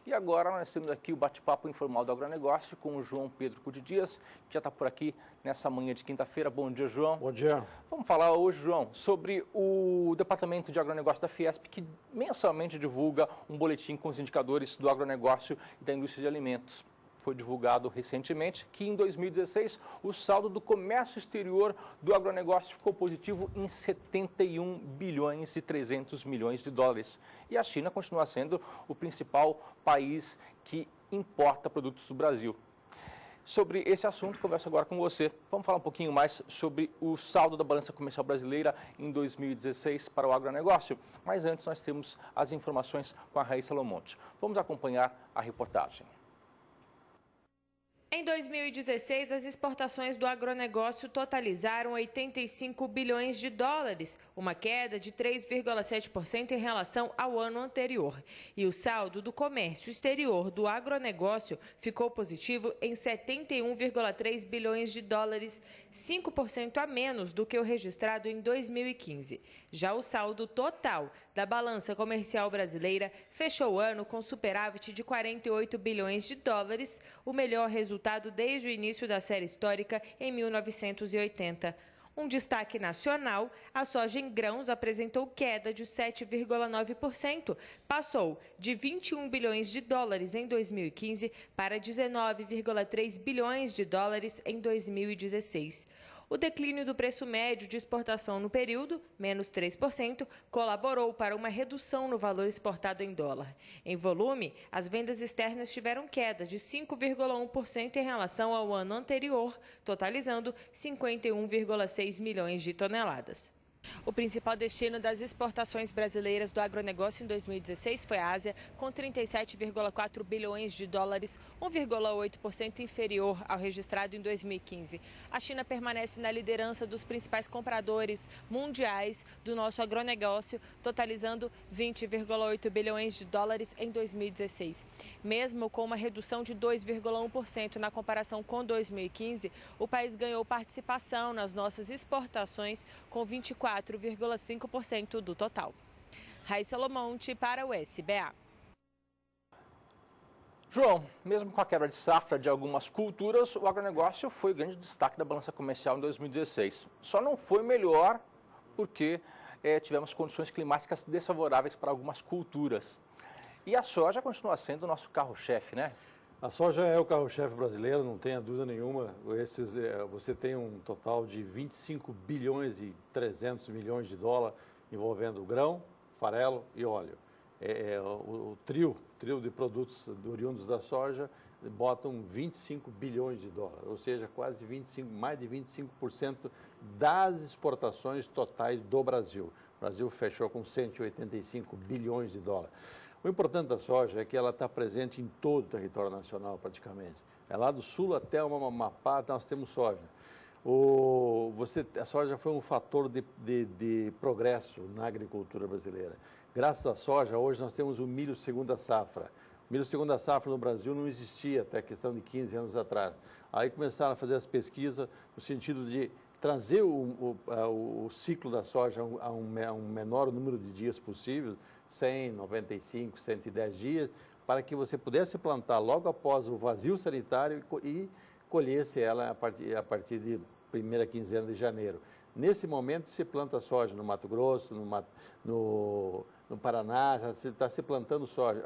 E agora nós temos aqui o bate-papo informal do agronegócio com o João Pedro Cude Dias, que já está por aqui nessa manhã de quinta-feira. Bom dia, João. Bom dia. Vamos falar hoje, João, sobre o Departamento de Agronegócio da Fiesp, que mensalmente divulga um boletim com os indicadores do agronegócio e da indústria de alimentos. Foi divulgado recentemente que em 2016 o saldo do comércio exterior do agronegócio ficou positivo em 71 bilhões e 300 milhões de dólares. E a China continua sendo o principal país que importa produtos do Brasil. Sobre esse assunto, converso agora com você. Vamos falar um pouquinho mais sobre o saldo da balança comercial brasileira em 2016 para o agronegócio. Mas antes nós temos as informações com a Raíssa Lomonte. Vamos acompanhar a reportagem. Em 2016, as exportações do agronegócio totalizaram 85 bilhões de dólares, uma queda de 3,7% em relação ao ano anterior. E o saldo do comércio exterior do agronegócio ficou positivo em 71,3 bilhões de dólares, 5% a menos do que o registrado em 2015. Já o saldo total da balança comercial brasileira fechou o ano com superávit de 48 bilhões de dólares, o melhor resultado desde o início da série histórica em 1980. Um destaque nacional, a soja em grãos apresentou queda de 7,9%, passou de 21 bilhões de dólares em 2015 para 19,3 bilhões de dólares em 2016. O declínio do preço médio de exportação no período, menos 3%, colaborou para uma redução no valor exportado em dólar. Em volume, as vendas externas tiveram queda de 5,1% em relação ao ano anterior, totalizando 51,6 milhões de toneladas. O principal destino das exportações brasileiras do agronegócio em 2016 foi a Ásia, com 37,4 bilhões de dólares, 1,8% inferior ao registrado em 2015. A China permanece na liderança dos principais compradores mundiais do nosso agronegócio, totalizando 20,8 bilhões de dólares em 2016. Mesmo com uma redução de 2,1% na comparação com 2015, o país ganhou participação nas nossas exportações com 24,5% do total. Raíssa Lomonte para o SBA. João, mesmo com a quebra de safra de algumas culturas, o agronegócio foi o grande destaque da balança comercial em 2016. Só não foi melhor porque tivemos condições climáticas desfavoráveis para algumas culturas. E a soja continua sendo o nosso carro-chefe, né? A soja é o carro-chefe brasileiro, não tenha dúvida nenhuma. Você tem um total de 25 bilhões e 300 milhões de dólares envolvendo grão, farelo e óleo. O trio de produtos oriundos da soja botam 25 bilhões de dólares, ou seja, mais de 25% das exportações totais do Brasil. O Brasil fechou com 185 bilhões de dólares. O importante da soja é que ela está presente em todo o território nacional, praticamente. É lá do sul até o Amapá, nós temos soja. A soja foi um fator de progresso na agricultura brasileira. Graças à soja, hoje nós temos o milho segunda safra. O milho segunda safra no Brasil não existia até a questão de 15 anos atrás. Aí começaram a fazer as pesquisas no sentido de trazer o ciclo da soja a um menor número de dias possível, 100, 95, 110 dias, para que você pudesse plantar logo após o vazio sanitário e colhesse ela a partir de primeira quinzena de janeiro. Nesse momento se planta soja no Mato Grosso, no Paraná, já está se plantando soja,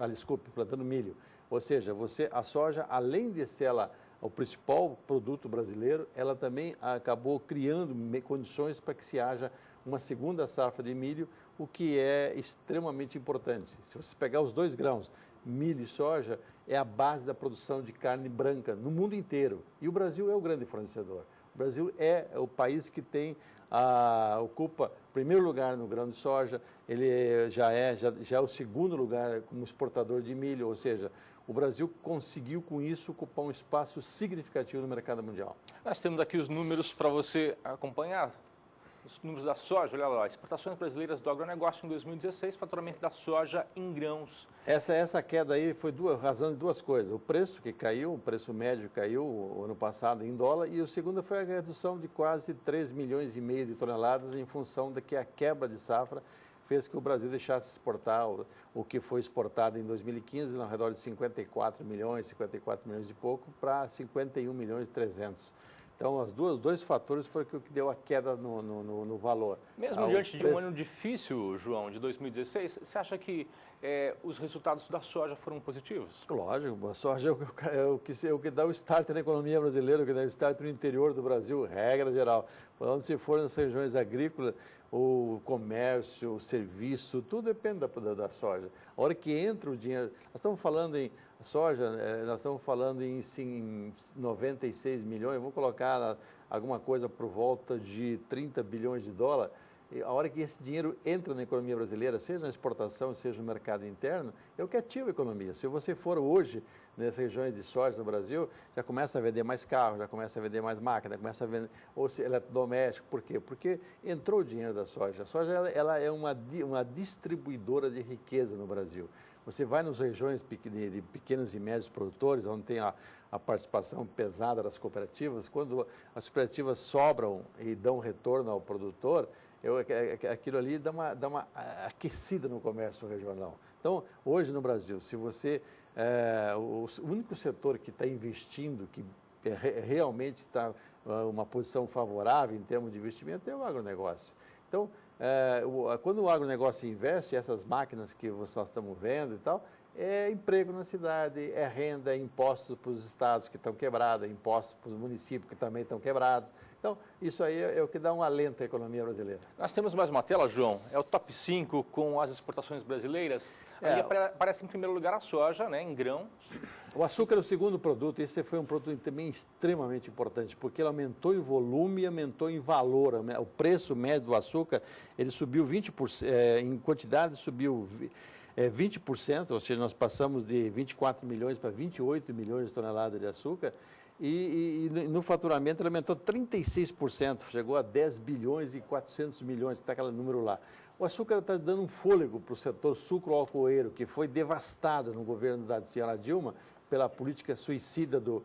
plantando milho. Ou seja, a soja, além de ser o principal produto brasileiro, ela também acabou criando condições para que se haja uma segunda safra de milho, o que é extremamente importante. Se você pegar os dois grãos, milho e soja, é a base da produção de carne branca no mundo inteiro. E o Brasil é o grande fornecedor. O Brasil é o país que ocupa primeiro lugar no grão de soja, ele já é o segundo lugar como exportador de milho, ou seja, o Brasil conseguiu com isso ocupar um espaço significativo no mercado mundial. Nós temos aqui os números para você acompanhar. Os números da soja, olha lá, exportações brasileiras do agronegócio em 2016, faturamento da soja em grãos. Essa queda aí foi razão de duas coisas. O preço que caiu, o preço médio caiu o ano passado em dólar, e o segundo foi a redução de quase 3,5 milhões de toneladas em função de que a quebra de safra fez que o Brasil deixasse exportar o que foi exportado em 2015, ao redor de 54 milhões e pouco, para 51 milhões e 300. Então, os dois fatores foram o que deu a queda no valor. Mesmo diante de um ano difícil, João, de 2016, você acha que os resultados da soja foram positivos? Lógico, a soja é o que dá o start na economia brasileira, o que dá o start no interior do Brasil, regra geral. Quando se for nas regiões agrícolas, o comércio, o serviço, tudo depende da soja. A hora que entra o dinheiro, nós estamos falando em soja, nós estamos falando em 96 milhões, vamos colocar alguma coisa por volta de 30 bilhões de dólares. A hora que esse dinheiro entra na economia brasileira, seja na exportação, seja no mercado interno, é o que ativa a economia. Se você for hoje nessas regiões de soja no Brasil, já começa a vender mais carro, já começa a vender mais máquina, começa a vender eletrodoméstico. Por quê? Porque entrou o dinheiro da soja. A soja ela é uma distribuidora de riqueza no Brasil. Você vai nas regiões de pequenos e médios produtores, onde tem a participação pesada das cooperativas, quando as cooperativas sobram e dão retorno ao produtor, aquilo ali dá uma aquecida no comércio regional. Então, hoje no Brasil, se você... o único setor que está investindo, que realmente está uma posição favorável em termos de investimento, é o agronegócio. Então, quando o agronegócio investe, essas máquinas que nós estamos vendo e tal, é emprego na cidade, é renda, é impostos para os estados que estão quebrados, é impostos para os municípios que também estão quebrados. Então, isso aí é o que dá um alento à economia brasileira. Nós temos mais uma tela, João, é o top 5 com as exportações brasileiras. Ali aparece em primeiro lugar a soja, né, em grãos. O açúcar é o segundo produto, esse foi um produto também extremamente importante, porque ele aumentou em volume e aumentou em valor. O preço médio do açúcar, ele subiu 20%, em quantidade subiu 20%, ou seja, nós passamos de 24 milhões para 28 milhões de toneladas de açúcar, e no faturamento ele aumentou 36%, chegou a 10 bilhões e 400 milhões, está aquele número lá. O açúcar está dando um fôlego para o setor sucro-alcooeiro, que foi devastado no governo da senhora Dilma pela política suicida do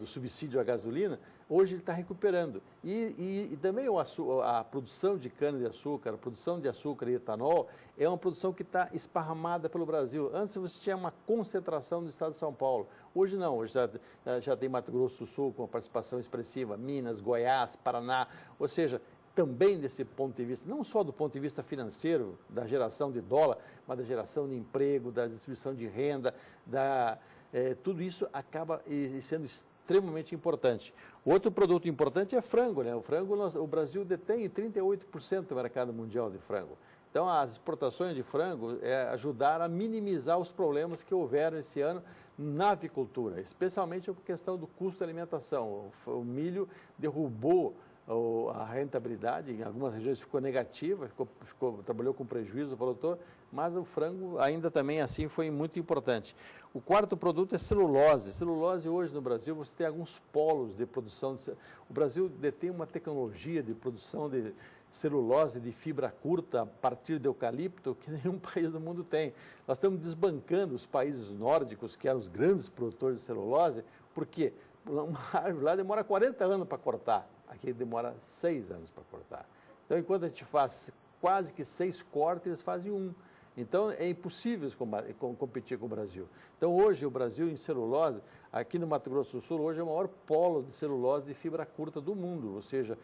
subsídio à gasolina. Hoje ele está recuperando. E também a produção de cana-de-açúcar, a produção de açúcar e etanol, é uma produção que está esparramada pelo Brasil. Antes você tinha uma concentração no estado de São Paulo. Hoje não, hoje já tem Mato Grosso do Sul com uma participação expressiva, Minas, Goiás, Paraná, ou seja, também desse ponto de vista, não só do ponto de vista financeiro, da geração de dólar, mas da geração de emprego, da distribuição de renda, tudo isso acaba sendo extremamente importante. Outro produto importante é frango, né? O frango, o Brasil detém 38% do mercado mundial de frango. Então, as exportações de frango ajudaram a minimizar os problemas que houveram esse ano na avicultura, especialmente por questão do custo de alimentação. O milho derrubou a rentabilidade, em algumas regiões ficou negativa, trabalhou com prejuízo o produtor, mas o frango ainda também assim foi muito importante. O quarto produto é celulose. Celulose hoje no Brasil você tem alguns polos de produção. O Brasil detém uma tecnologia de produção de celulose de fibra curta a partir de eucalipto que nenhum país do mundo tem. Nós estamos desbancando os países nórdicos, que eram os grandes produtores de celulose, porque uma árvore lá demora 40 anos para cortar. Aqui demora 6 anos para cortar. Então, enquanto a gente faz quase que 6 cortes, eles fazem 1. Então, é impossível competir com o Brasil. Então, hoje, o Brasil em celulose, aqui no Mato Grosso do Sul, hoje é o maior polo de celulose de fibra curta do mundo. Ou seja,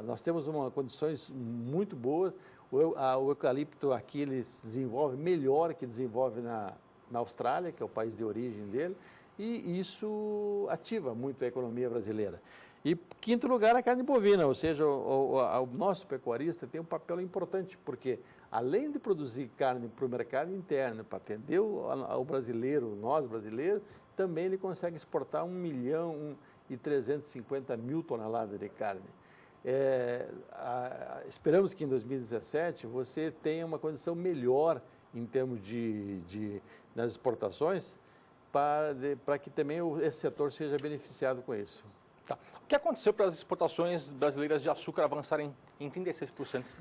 nós temos condições muito boas. O eucalipto aqui, ele se desenvolve melhor que desenvolve na Austrália, que é o país de origem dele, e isso ativa muito a economia brasileira. E quinto lugar, a carne bovina, ou seja, o nosso pecuarista tem um papel importante, porque além de produzir carne para o mercado interno, para atender o brasileiro, nós brasileiros, também ele consegue exportar 1.350.000 toneladas de carne. Esperamos que em 2017 você tenha uma condição melhor em termos das exportações, para que também esse setor seja beneficiado com isso. Tá. O que aconteceu para as exportações brasileiras de açúcar avançarem em 36%? O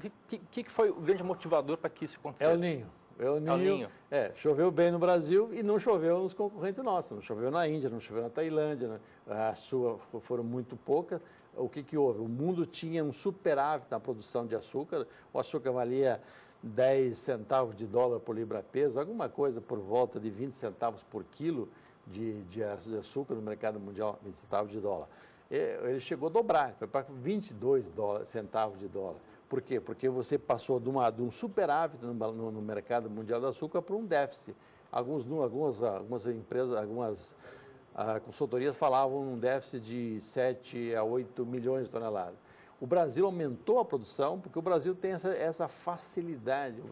que foi o grande motivador para que isso acontecesse? El Niño. Choveu bem no Brasil e não choveu nos concorrentes nossos. Não choveu na Índia, não choveu na Tailândia, né? A sua foram muito poucas. O que houve? O mundo tinha um superávit na produção de açúcar. O açúcar valia 10 centavos de dólar por libra-peso, alguma coisa por volta de 20 centavos por quilo de açúcar no mercado mundial, 20 centavos de dólar. Ele chegou a dobrar, foi para 22 centavos de dólar. Por quê? Porque você passou de um superávit no mercado mundial do açúcar para um déficit. Algumas empresas, algumas consultorias falavam um déficit de 7 a 8 milhões de toneladas. O Brasil aumentou a produção porque o Brasil tem essa facilidade.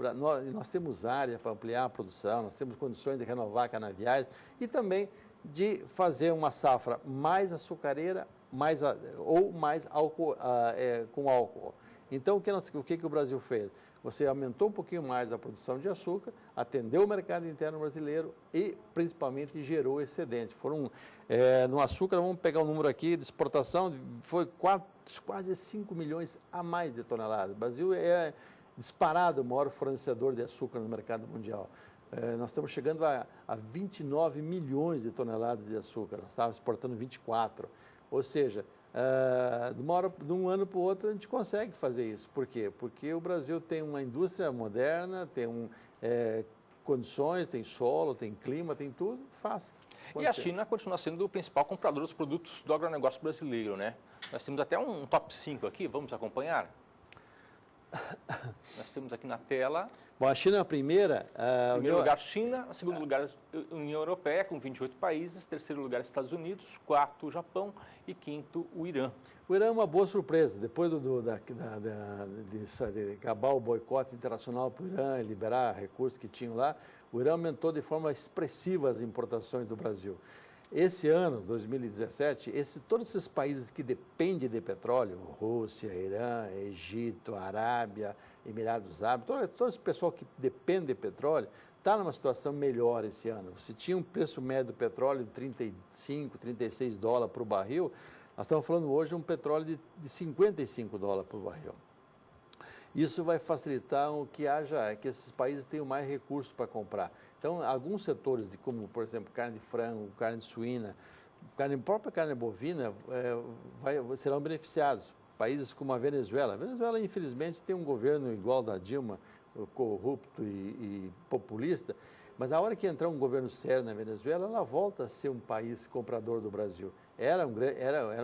Nós temos área para ampliar a produção, nós temos condições de renovar canaviais e também de fazer uma safra mais açucareira ou mais álcool, com álcool. Então, o que o Brasil fez? Você aumentou um pouquinho mais a produção de açúcar, atendeu o mercado interno brasileiro e, principalmente, gerou excedente. No açúcar, vamos pegar o número aqui de exportação, foi quase 5 milhões a mais de toneladas. O Brasil é disparado o maior fornecedor de açúcar no mercado mundial. Nós estamos chegando a 29 milhões de toneladas de açúcar, nós estávamos exportando 24. Ou seja, de um ano para o outro a gente consegue fazer isso. Por quê? Porque o Brasil tem uma indústria moderna, tem condições, tem solo, tem clima, tem tudo, fácil. E a China continua sendo o principal comprador dos produtos do agronegócio brasileiro, né? Nós temos até um top 5 aqui, vamos acompanhar? Nós temos aqui na tela. Bom, a China é a primeira. Em primeiro lugar, China. Em segundo lugar, União Europeia, com 28 países. Terceiro lugar, Estados Unidos. Quarto, Japão. E quinto, o Irã. O Irã é uma boa surpresa. Depois de acabar o boicote internacional para o Irã e liberar recursos que tinham lá, o Irã aumentou de forma expressiva as importações do Brasil. Esse ano, 2017, todos esses países que dependem de petróleo, Rússia, Irã, Egito, Arábia, Emirados Árabes, todo esse pessoal que depende de petróleo, está numa situação melhor esse ano. Você tinha um preço médio do petróleo de 35, 36 dólares por barril, nós estamos falando hoje de um petróleo de 55 dólares por barril. Isso vai facilitar que esses países tenham mais recursos para comprar. Então, alguns setores, como, por exemplo, carne de frango, carne de suína, própria carne bovina, serão beneficiados. Países como a Venezuela. A Venezuela, infelizmente, tem um governo igual da Dilma, corrupto e populista, mas a hora que entrar um governo sério na Venezuela, ela volta a ser um país comprador do Brasil. Era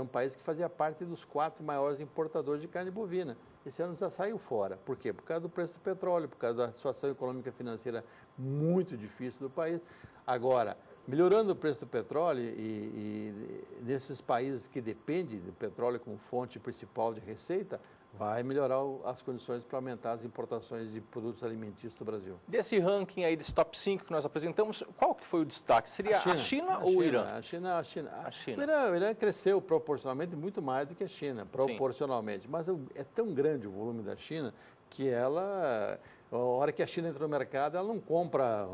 um país que fazia parte dos 4 maiores importadores de carne bovina. Esse ano já saiu fora. Por quê? Por causa do preço do petróleo, por causa da situação econômica e financeira muito difícil do país. Agora, melhorando o preço do petróleo e nesses países que dependem do petróleo como fonte principal de receita, vai melhorar as condições para aumentar as importações de produtos alimentícios do Brasil. Desse ranking aí, desse top 5 que nós apresentamos, qual que foi o destaque? Seria a China ou o Irã? A China. O Irã cresceu proporcionalmente muito mais do que a China, proporcionalmente. Sim. Mas é tão grande o volume da China que a hora que a China entrou no mercado, ela não compra,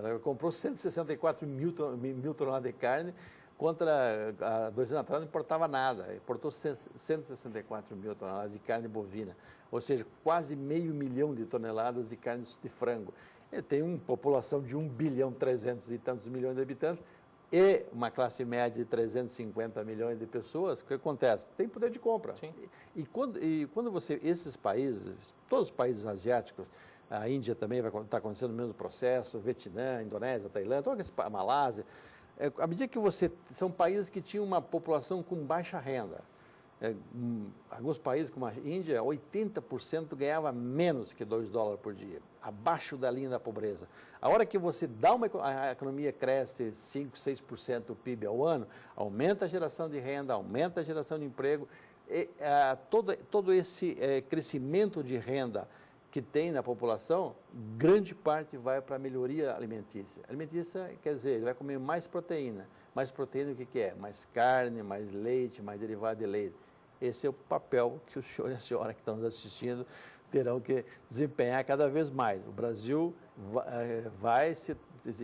ela comprou 164 mil toneladas de carne, contra há 2 anos atrás não importava nada, importou 164 mil toneladas de carne bovina, ou seja, quase 500 mil de toneladas de carne de frango. Ele tem uma população de 1 bilhão 300 e tantos milhões de habitantes e uma classe média de 350 milhões de pessoas. O que acontece? Tem poder de compra. Sim. E quando esses países, todos os países asiáticos, a Índia também vai estar acontecendo o mesmo processo, Vietnã, Indonésia, Tailândia, a Malásia. À medida que são países que tinham uma população com baixa renda. Alguns países, como a Índia, 80% ganhava menos que 2 dólares por dia, abaixo da linha da pobreza. A hora que você a economia cresce 5%, 6% o PIB ao ano, aumenta a geração de renda, aumenta a geração de emprego, todo esse crescimento de renda que tem na população, grande parte vai para a melhoria alimentícia. Alimentícia quer dizer, ele vai comer mais proteína. Mais proteína o que é? Mais carne, mais leite, mais derivado de leite. Esse é o papel que o senhor e a senhora que estão nos assistindo terão que desempenhar cada vez mais. O Brasil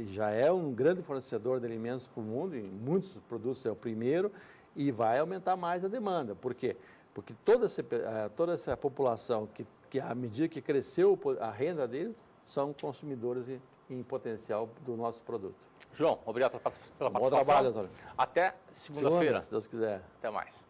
já é um grande fornecedor de alimentos para o mundo, em muitos produtos é o primeiro, e vai aumentar mais a demanda. Por quê? Porque toda essa população que à medida que cresceu a renda deles, são consumidores em potencial do nosso produto. João, obrigado pela participação. Bom trabalho, Antônio. Até segunda-feira. Se Deus quiser. Até mais.